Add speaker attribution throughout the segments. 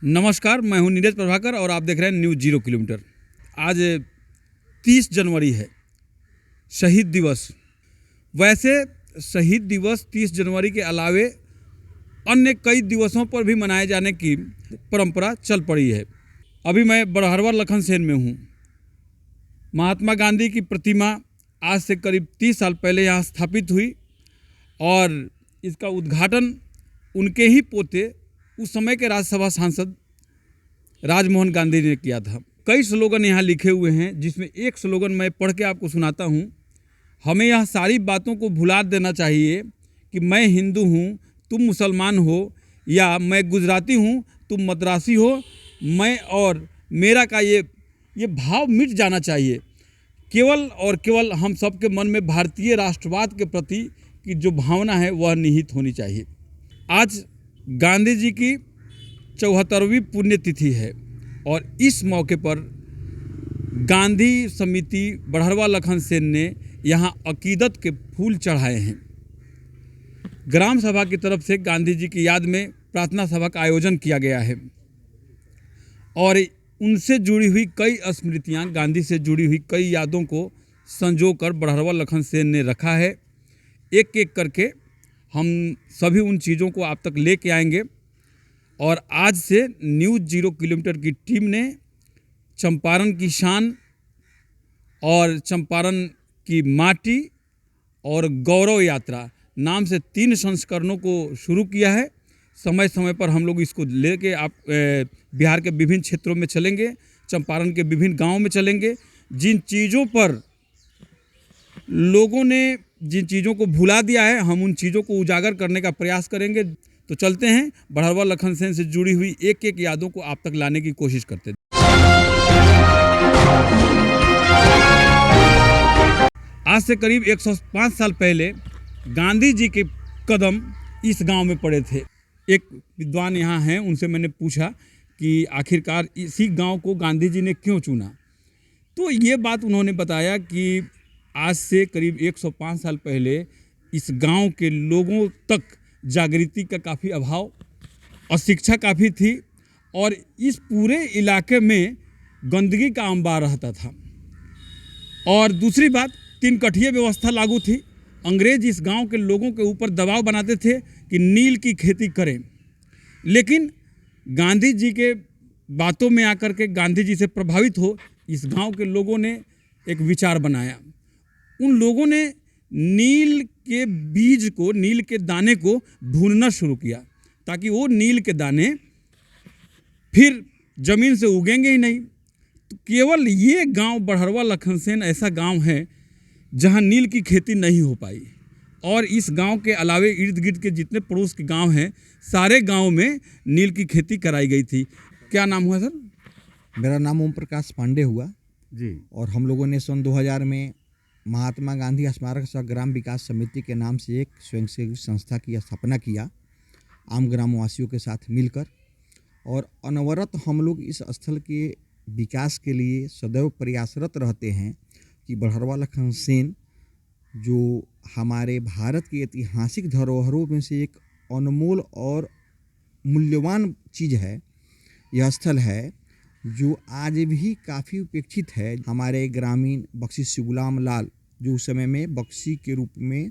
Speaker 1: नमस्कार, मैं हूं नीरज प्रभाकर और आप देख रहे हैं न्यूज़ 0 किलोमीटर। आज 30 जनवरी है, शहीद दिवस। वैसे शहीद दिवस 30 जनवरी के अलावे अन्य कई दिवसों पर भी मनाए जाने की परंपरा चल पड़ी है। अभी मैं बड़हरवा लखनसेन में हूं। महात्मा गांधी की प्रतिमा आज से करीब 30 साल पहले यहाँ स्थापित हुई और इसका उद्घाटन उनके ही पोते, उस समय के राज्यसभा सांसद राजमोहन गांधी ने किया था। कई स्लोगन यहाँ लिखे हुए हैं, जिसमें एक स्लोगन मैं पढ़ के आपको सुनाता हूँ। हमें यह सारी बातों को भुला देना चाहिए कि मैं हिंदू हूँ, तुम मुसलमान हो, या मैं गुजराती हूँ, तुम मद्रासी हो। मैं और मेरा का ये भाव मिट जाना चाहिए। केवल और केवल हम सबके मन में भारतीय राष्ट्रवाद के प्रति की जो भावना है वह निहित होनी चाहिए। आज गांधी जी की 74वीं पुण्यतिथि है और इस मौके पर गांधी समिति बड़हरवा लखनसेन ने यहाँ अकीदत के फूल चढ़ाए हैं। ग्राम सभा की तरफ से गांधी जी की याद में प्रार्थना सभा का आयोजन किया गया है और उनसे जुड़ी हुई कई स्मृतियाँ, गांधी से जुड़ी हुई कई यादों को संजोकर बड़हरवा लखनसेन ने रखा है। एक एक करके हम सभी उन चीज़ों को आप तक लेके आएंगे और आज से न्यूज़ 0 किलोमीटर की टीम ने चंपारण की शान और चंपारण की माटी और गौरव यात्रा नाम से 3 संस्करणों को शुरू किया है। समय समय पर हम लोग इसको लेके आप बिहार के विभिन्न क्षेत्रों में चलेंगे, चंपारण के विभिन्न गांवों में चलेंगे। जिन चीज़ों पर लोगों ने जिन चीज़ों को भुला दिया है, हम उन चीज़ों को उजागर करने का प्रयास करेंगे। तो चलते हैं, बड़हरवा लखनसेन से जुड़ी हुई एक एक यादों को आप तक लाने की कोशिश करते हैं। आज से करीब 105 साल पहले गांधी जी के कदम इस गांव में पड़े थे। एक विद्वान यहाँ हैं, उनसे मैंने पूछा कि आखिरकार इसी गांव को गांधी जी ने क्यों चुना। तो ये बात उन्होंने बताया कि आज से करीब 105 साल पहले इस गांव के लोगों तक जागृति का काफ़ी अभाव, अशिक्षा काफ़ी थी और इस पूरे इलाके में गंदगी का अंबार रहता था। और दूसरी बात, 3 कठिया व्यवस्था लागू थी। अंग्रेज इस गांव के लोगों के ऊपर दबाव बनाते थे कि नील की खेती करें, लेकिन गांधी जी के बातों में आकर के, गांधी जी से प्रभावित हो, इस गांव के लोगों ने एक विचार बनाया। उन लोगों ने नील के बीज को, नील के दाने को भूनना शुरू किया ताकि वो नील के दाने फिर जमीन से उगेंगे ही नहीं। तो केवल ये गांव बड़हरवा लखनसेन ऐसा गांव है जहां नील की खेती नहीं हो पाई और इस गांव के अलावे इर्द गिर्द के जितने पड़ोस के गांव हैं, सारे गांव में नील की खेती कराई गई थी। क्या नाम हुआ सर?
Speaker 2: मेरा नाम ओम प्रकाश पांडे हुआ
Speaker 1: जी।
Speaker 2: और हम लोगों ने सन 2000 में महात्मा गांधी स्मारक सह ग्राम विकास समिति के नाम से एक स्वयंसेवी संस्था की स्थापना किया, आम ग्रामवासियों के साथ मिलकर। और अनवरत हम लोग इस स्थल के विकास के लिए सदैव प्रयासरत रहते हैं कि बड़हरवा लखनसेन, जो हमारे भारत की ऐतिहासिक धरोहरों में से एक अनमोल और मूल्यवान चीज़ है, यह स्थल है जो आज भी काफ़ी उपेक्षित है। हमारे ग्रामीण बख्शी शिवगुलाम लाल, जो उस समय में बख्शी के रूप में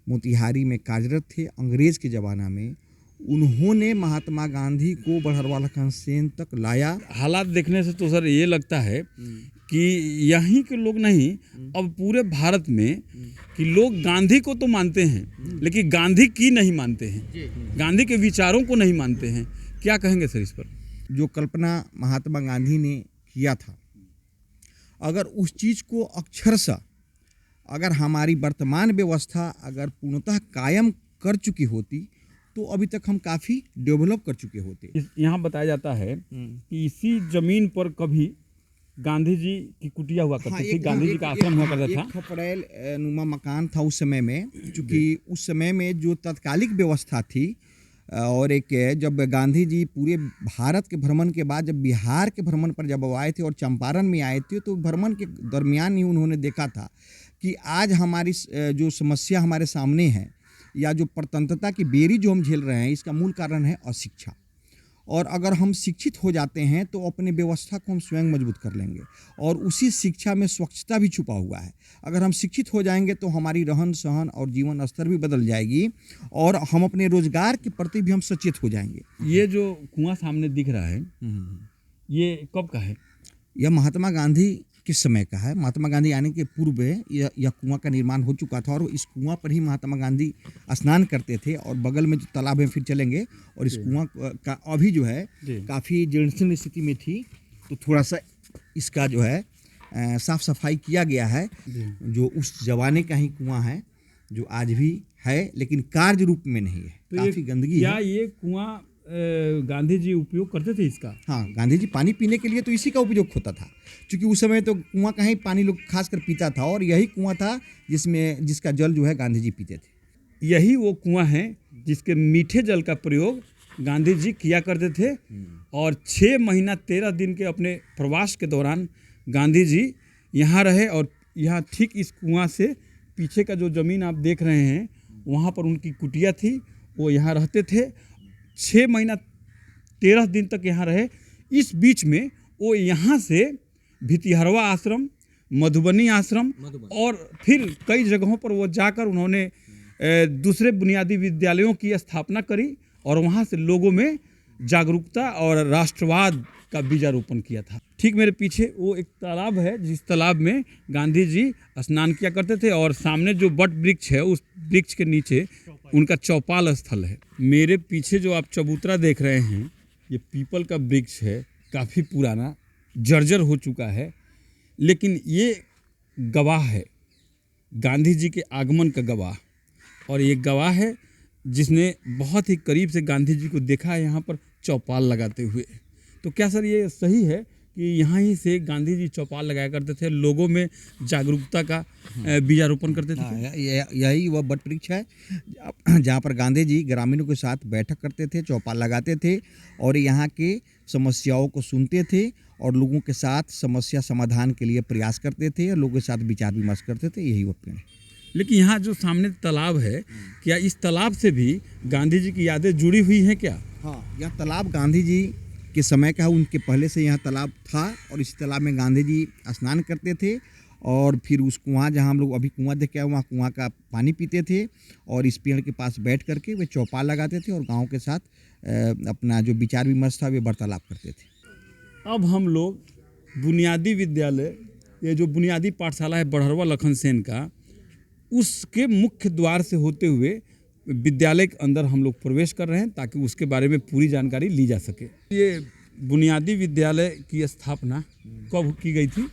Speaker 2: मोतिहारी में कार्यरत थे अंग्रेज़ के ज़माना में, उन्होंने महात्मा गांधी को बड़हरवा लखनसेन तक लाया।
Speaker 1: हालात देखने से तो सर ये लगता है कि यहीं के लोग नहीं, अब पूरे भारत में कि लोग गांधी को तो मानते हैं लेकिन गांधी की नहीं मानते हैं, गांधी के विचारों को नहीं मानते हैं। क्या कहेंगे सर इस पर?
Speaker 2: जो कल्पना महात्मा गांधी ने किया था, अगर उस चीज़ को अक्षरशः अगर हमारी वर्तमान व्यवस्था अगर पूर्णतः कायम कर चुकी होती तो अभी तक हम काफ़ी डेवलप कर चुके होते।
Speaker 1: यहाँ बताया जाता है कि इसी जमीन पर कभी गांधी जी की कुटिया हुआ करती थी, गांधी जी का आश्रम हुआ करता था।
Speaker 2: एक खपड़ैल नुमा मकान था उस समय में, क्योंकि उस समय में जो तत्कालिक व्यवस्था थी और एक जब गांधी जी पूरे भारत के भ्रमण के बाद जब बिहार के भ्रमण पर जब आए थे और चंपारण में आए थे, तो भ्रमण के दरमियान ही उन्होंने देखा था कि आज हमारी जो समस्या हमारे सामने है या जो परतंत्रता की बेरी जो हम झेल रहे हैं, इसका मूल कारण है अशिक्षा। और अगर हम शिक्षित हो जाते हैं तो अपनी व्यवस्था को हम स्वयं मजबूत कर लेंगे। और उसी शिक्षा में स्वच्छता भी छुपा हुआ है। अगर हम शिक्षित हो जाएंगे तो हमारी रहन सहन और जीवन स्तर भी बदल जाएगी और हम अपने रोजगार के प्रति भी हम सचेत हो जाएंगे।
Speaker 1: ये जो कुआं सामने दिख रहा है, ये कब का है?
Speaker 2: यह महात्मा गांधी किस समय का है? महात्मा गांधी आने के पूर्व यह कुआं का निर्माण हो चुका था और इस कुआं पर ही महात्मा गांधी स्नान करते थे। और बगल में जो तालाब है फिर चलेंगे, और इस कुआं का अभी जो है काफ़ी जीर्ण स्थिति में थी, तो थोड़ा सा इसका जो है साफ सफाई किया गया है। जो उस जमाने का ही कुआं है जो आज भी है, लेकिन कार्य रूप में नहीं है,
Speaker 1: तो
Speaker 2: काफ़ी गंदगी
Speaker 1: क्या
Speaker 2: है।
Speaker 1: ये कुआं गांधी जी उपयोग करते थे इसका?
Speaker 2: हाँ, गांधी जी पानी पीने के लिए तो इसी का उपयोग होता था, क्योंकि उस समय तो कुआं का ही पानी लोग खासकर पीता था, और यही कुआं था जिसका जल जो है गांधी जी पीते थे।
Speaker 1: यही वो कुआं है जिसके मीठे जल का प्रयोग गांधी जी किया करते थे। और 6 महीना 13 दिन के अपने प्रवास के दौरान गांधी जी यहाँ रहे, और यहाँ ठीक इस कुआं से पीछे का जो ज़मीन आप देख रहे हैं, वहाँ पर उनकी कुटिया थी, वो यहाँ रहते थे। 6 महीना 13 दिन तक यहाँ रहे। इस बीच में वो यहाँ से भितिहरवा आश्रम, मधुबनी आश्रम और फिर कई जगहों पर वो जाकर उन्होंने दूसरे बुनियादी विद्यालयों की स्थापना करी, और वहाँ से लोगों में जागरूकता और राष्ट्रवाद का बीजारोपण किया था। ठीक मेरे पीछे वो एक तालाब है, जिस तालाब में गांधी जी स्नान किया करते थे, और सामने जो बट वृक्ष है, उस वृक्ष के नीचे उनका चौपाल स्थल है। मेरे पीछे जो आप चबूतरा देख रहे हैं, ये पीपल का वृक्ष है, काफ़ी पुराना, जर्जर हो चुका है, लेकिन ये गवाह है, गांधी जी के आगमन का गवाह। और ये गवाह है जिसने बहुत ही करीब से गांधी जी को देखा है यहाँ पर चौपाल लगाते हुए। तो क्या सर ये सही है कि यहाँ ही से गांधी जी चौपाल लगाया करते थे, लोगों में जागरूकता का बीजारोपण करते थे?
Speaker 2: हाँ, यही वह बट वृक्ष है जहाँ पर गांधी जी ग्रामीणों के साथ बैठक करते थे, चौपाल लगाते थे, और यहाँ के समस्याओं को सुनते थे, और लोगों के साथ समस्या समाधान के लिए प्रयास करते थे, और लोगों के साथ विचार विमर्श करते थे। यही वह पेड़ है।
Speaker 1: लेकिन यहाँ जो सामने तालाब है, क्या इस तालाब से भी गांधी जी की यादें जुड़ी हुई हैं क्या?
Speaker 2: हाँ, यह तालाब गांधी जी के समय का है, उनके पहले से यहाँ तालाब था, और इस तालाब में गांधी जी स्नान करते थे, और फिर उस कुआं जहाँ हम लोग अभी कुआं देख के आए, वहाँ कुआं का पानी पीते थे, और इस पेड़ के पास बैठ करके वे चौपाल लगाते थे, और गाँव के साथ अपना जो विचार विमर्श था वे वार्तालाप करते थे।
Speaker 1: अब हम लोग बुनियादी विद्यालय, ये जो बुनियादी पाठशाला है बड़हरवा लखन सेन का, उसके मुख्य द्वार से होते हुए विद्यालय के अंदर हम लोग प्रवेश कर रहे हैं, ताकि उसके बारे में पूरी जानकारी ली जा सके। ये बुनियादी विद्यालय की स्थापना कब की गई थी?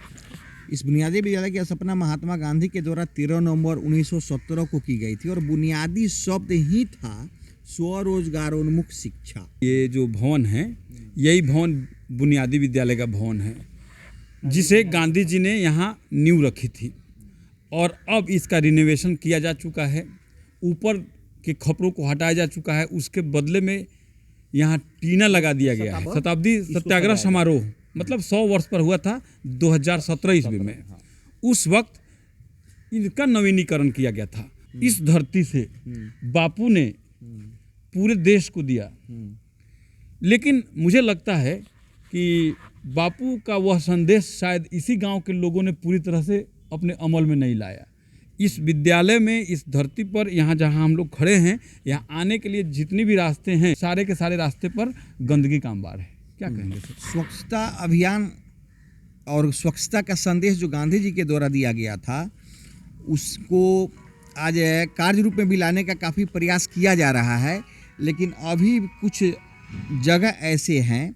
Speaker 2: इस बुनियादी विद्यालय की स्थापना महात्मा गांधी के द्वारा 13 नवंबर 1917 को की गई थी, और बुनियादी शब्द ही था स्वरोजगारोन्मुख शिक्षा।
Speaker 1: ये जो भवन है, यही भवन बुनियादी विद्यालय का भवन है, जिसे गांधी जी ने यहाँ नींव रखी थी, और अब इसका रिनोवेशन किया जा चुका है। ऊपर के खपड़ों को हटाया जा चुका है, उसके बदले में यहाँ टीना लगा दिया गया है। शताब्दी सत्याग्रह समारोह मतलब 100 वर्ष पर हुआ था 2017 ईस्वी में। उस वक्त इनका नवीनीकरण किया गया था। इस धरती से बापू ने पूरे देश को दिया, लेकिन मुझे लगता है कि बापू का वह संदेश शायद इसी गांव के लोगों ने पूरी तरह से अपने अमल में नहीं लाया। इस विद्यालय में, इस धरती पर, यहाँ जहाँ हम लोग खड़े हैं, यहाँ आने के लिए जितनी भी रास्ते हैं, सारे के सारे रास्ते पर गंदगी का अंबार है। क्या कहेंगे सर?
Speaker 2: स्वच्छता अभियान और स्वच्छता का संदेश जो गांधी जी के द्वारा दिया गया था, उसको आज कार्य रूप में भी लाने का काफ़ी प्रयास किया जा रहा है, लेकिन अभी कुछ जगह ऐसे हैं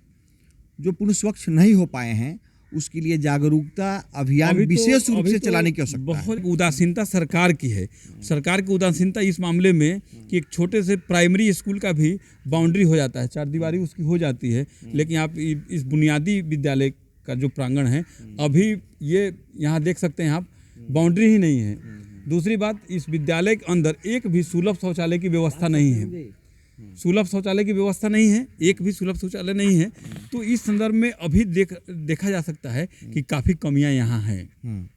Speaker 2: जो पूर्ण स्वच्छ नहीं हो पाए हैं। उसके लिए जागरूकता अभियान विशेष रूप से चलाने की आवश्यकता है।
Speaker 1: बहुत उदासीनता सरकार की है। सरकार की उदासीनता इस मामले में कि एक छोटे से प्राइमरी स्कूल का भी बाउंड्री हो जाता है, चारदीवारी उसकी हो जाती है, लेकिन आप इस बुनियादी विद्यालय का जो प्रांगण है, अभी ये यहाँ देख सकते हैं आप, बाउंड्री ही नहीं है। दूसरी बात, इस विद्यालय के अंदर एक भी सुलभ शौचालय की व्यवस्था नहीं है। सुलभ शौचालय की व्यवस्था नहीं है, एक भी सुलभ शौचालय नहीं है। तो इस संदर्भ में अभी देखा जा सकता है कि काफ़ी कमियां यहाँ हैं।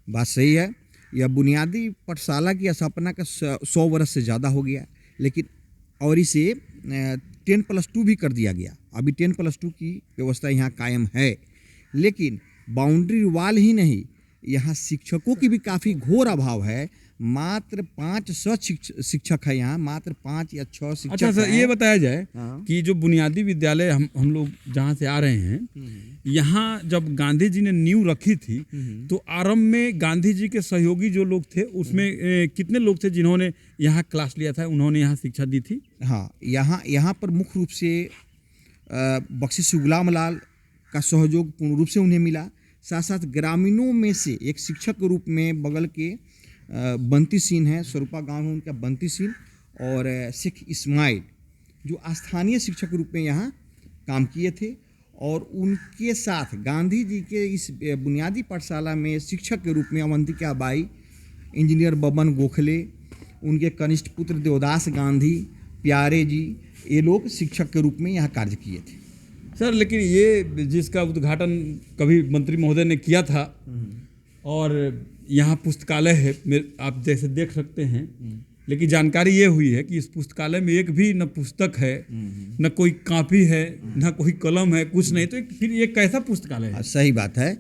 Speaker 2: बात सही है। यह बुनियादी पाठशाला की स्थापना का 100 वर्ष से ज़्यादा हो गया, लेकिन और इसे 10+2 भी कर दिया गया। अभी 10+2 की व्यवस्था यहाँ कायम है, लेकिन बाउंड्री वाल ही नहीं, यहाँ शिक्षकों की भी काफ़ी घोर अभाव है। मात्र 500 शिक्षक है यहाँ, मात्र 5 या 6 शिक्षक।
Speaker 1: अच्छा सर, ये बताया जाए
Speaker 2: हाँ।
Speaker 1: कि जो बुनियादी विद्यालय हम लोग जहाँ से आ रहे हैं, यहाँ जब गांधी जी ने नींव रखी थी तो आरंभ में गांधी जी के सहयोगी जो लोग थे उसमें कितने लोग थे जिन्होंने यहाँ क्लास लिया था, उन्होंने यहाँ शिक्षा दी थी?
Speaker 2: हाँ, यहाँ पर मुख्य रूप से बख्शी गुलाम लाल का सहयोग पूर्ण रूप से उन्हें मिला। साथ साथ ग्रामीणों में से एक शिक्षक के रूप में बगल के बंती सिंह हैं, स्वरूपा गांव में उनका बंती सिंह, और शेख इस्माइल जो स्थानीय शिक्षक के रूप में यहाँ काम किए थे। और उनके साथ गांधी जी के इस बुनियादी पाठशाला में शिक्षक के रूप में अवंतिका बाई, इंजीनियर बबन गोखले, उनके कनिष्ठ पुत्र देवदास गांधी, प्यारे जी, ये लोग शिक्षक के रूप में यहाँ कार्य किए थे।
Speaker 1: सर, लेकिन ये जिसका उद्घाटन कभी मंत्री महोदय ने किया था, और यहाँ पुस्तकालय है, आप जैसे देख सकते हैं, लेकिन जानकारी ये हुई है कि इस पुस्तकालय में एक भी न पुस्तक है, न कोई कॉपी है, न कोई कलम है, कुछ नहीं। तो फिर ये कैसा पुस्तकालय है?
Speaker 2: सही बात है।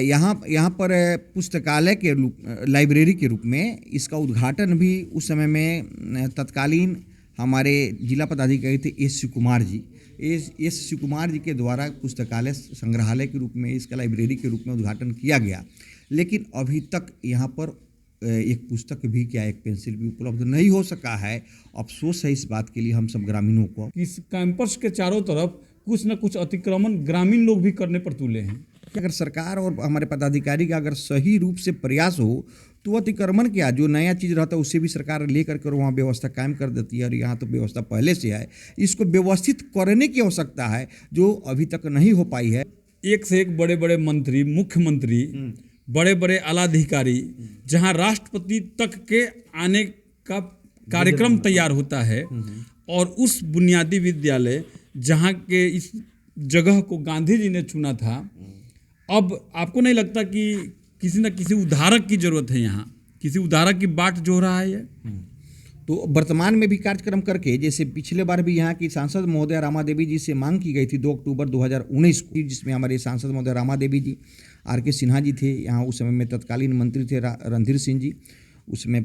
Speaker 2: यहाँ पर पुस्तकालय के रूप, लाइब्रेरी के रूप में इसका उद्घाटन भी उस समय में तत्कालीन हमारे जिला पदाधिकारी थे एस शिवकुमार जी। एस शिवकुमार जी के द्वारा पुस्तकालय संग्रहालय के रूप में, इसका लाइब्रेरी के रूप में उद्घाटन किया गया। लेकिन अभी तक यहाँ पर एक पुस्तक भी क्या, एक पेंसिल भी उपलब्ध नहीं हो सका है। अफसोस है इस बात के लिए हम सब ग्रामीणों को।
Speaker 1: इस कैंपस के चारों तरफ कुछ न कुछ अतिक्रमण ग्रामीण लोग भी करने पर तुले हैं।
Speaker 2: अगर सरकार और हमारे पदाधिकारी का अगर सही रूप से प्रयास हो तो अतिक्रमण क्या, जो नया चीज़ रहता है उससे भी सरकार लेकर के वहाँ व्यवस्था कायम कर देती है। और यहाँ तो व्यवस्था पहले से है, इसको व्यवस्थित करने की आवश्यकता है जो अभी तक नहीं हो पाई है।
Speaker 1: एक से एक बड़े बड़े मंत्री, मुख्यमंत्री, बड़े बड़े आलाधिकारी, जहाँ राष्ट्रपति तक के आने का कार्यक्रम तैयार होता है, और उस बुनियादी विद्यालय जहाँ के इस जगह को गांधी जी ने चुना था, अब आपको नहीं लगता कि किसी न किसी उद्धारक की जरूरत है? यहाँ किसी उद्धारक की बाट जो रहा है ये?
Speaker 2: तो वर्तमान में भी कार्यक्रम करके, जैसे पिछले बार भी यहाँ की सांसद महोदय रामा देवी जी से मांग की गई थी 2 अक्टूबर 2019 को, जिसमें हमारे सांसद महोदय रामा देवी जी, आर.के. सिन्हा जी थे, यहाँ उस समय में तत्कालीन मंत्री थे रणधीर सिंह जी, उसमें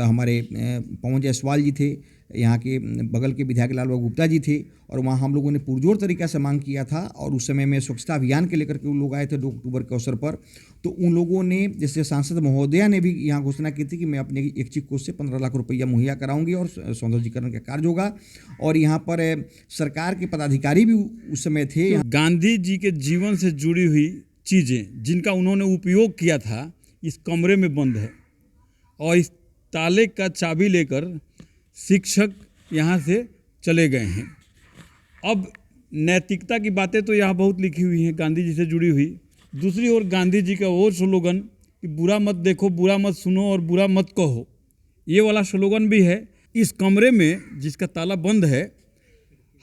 Speaker 2: हमारे पवन जायसवाल जी थे, यहाँ के बगल के विधायक लालबाबू गुप्ता जी थे, और वहाँ हम लोगों ने पुरजोर तरीका से मांग किया था। और उस समय में स्वच्छता अभियान के लेकर के उन लोग आए थे 2 अक्टूबर के अवसर पर। तो उन लोगों ने, जैसे सांसद महोदया ने भी यहाँ घोषणा की थी कि मैं अपने इच्छित कोष से 15 लाख रुपया मुहैया कराऊंगी और सौंदर्यीकरण का कार्य होगा। और यहाँ पर सरकार के पदाधिकारी भी उस समय थे।
Speaker 1: गांधी जी के जीवन से जुड़ी हुई चीज़ें जिनका उन्होंने उपयोग किया था इस कमरे में बंद है, और इस ताले का चाबी लेकर शिक्षक यहाँ से चले गए हैं। अब नैतिकता की बातें तो यहाँ बहुत लिखी हुई हैं गांधी जी से जुड़ी हुई। दूसरी ओर गांधी जी का वो स्लोगन कि बुरा मत देखो, बुरा मत सुनो और बुरा मत कहो, ये वाला स्लोगन भी है। इस कमरे में जिसका ताला बंद है,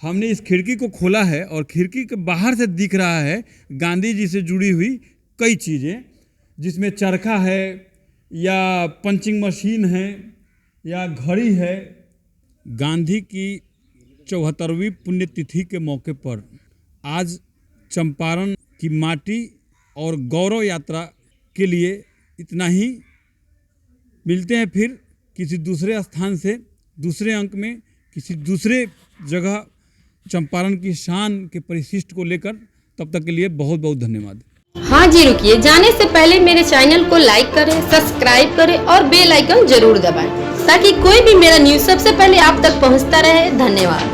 Speaker 1: हमने इस खिड़की को खोला है और खिड़की के बाहर से दिख रहा है गांधी जी से जुड़ी हुई कई चीज़ें, जिसमें चरखा है या पंचिंग मशीन है या घड़ी है। गांधी की 74वीं पुण्यतिथि के मौके पर आज चंपारण की माटी और गौरव यात्रा के लिए इतना ही। मिलते हैं फिर किसी दूसरे स्थान से, दूसरे अंक में, किसी दूसरे जगह चंपारण की शान के परिशिष्ट को लेकर। तब तक के लिए बहुत बहुत धन्यवाद।
Speaker 3: हाँ जी, रुकिए, जाने से पहले मेरे चैनल को लाइक करें, सब्सक्राइब करें और बेल आइकन जरूर दबाएं ताकि कोई भी मेरा न्यूज़ सबसे पहले आप तक पहुंचता रहे। धन्यवाद।